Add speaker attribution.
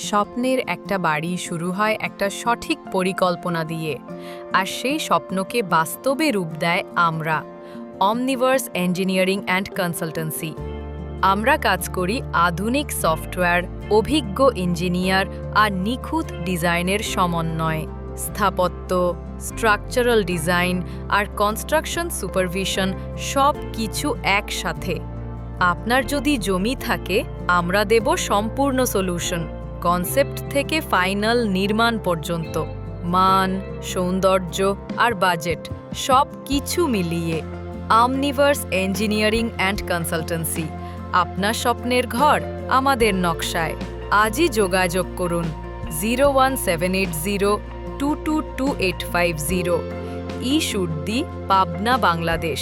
Speaker 1: স্বপ্নের একটা বাড়ি শুরু হয় একটা সঠিক পরিকল্পনা দিয়ে, আর সেই স্বপ্নকে বাস্তবে রূপ দেয় আমরা, অমনিভার্স ইঞ্জিনিয়ারিং অ্যান্ড কনসালটেন্সি। আমরা কাজ করি আধুনিক সফটওয়্যার, অভিজ্ঞ ইঞ্জিনিয়ার আর নিখুঁত ডিজাইনের সমন্বয়ে। স্থাপত্য, স্ট্রাকচারাল ডিজাইন আর কনস্ট্রাকশন সুপারভিশন সব কিছু একসাথে। আপনার যদি জমি থাকে, আমরা দেব সম্পূর্ণ সলিউশন, কনসেপ্ট থেকে ফাইনাল নির্মাণ পর্যন্ত। মান, সৌন্দর্য আর বাজেট সব কিছু মিলিয়ে অমনিভার্স ইঞ্জিনিয়ারিং অ্যান্ড কনসালটেন্সি, আপনার স্বপ্নের ঘর আমাদের নকশায়। আজই যোগাযোগ করুন 01780222850, ই সুরদি, পাবনা, বাংলাদেশ।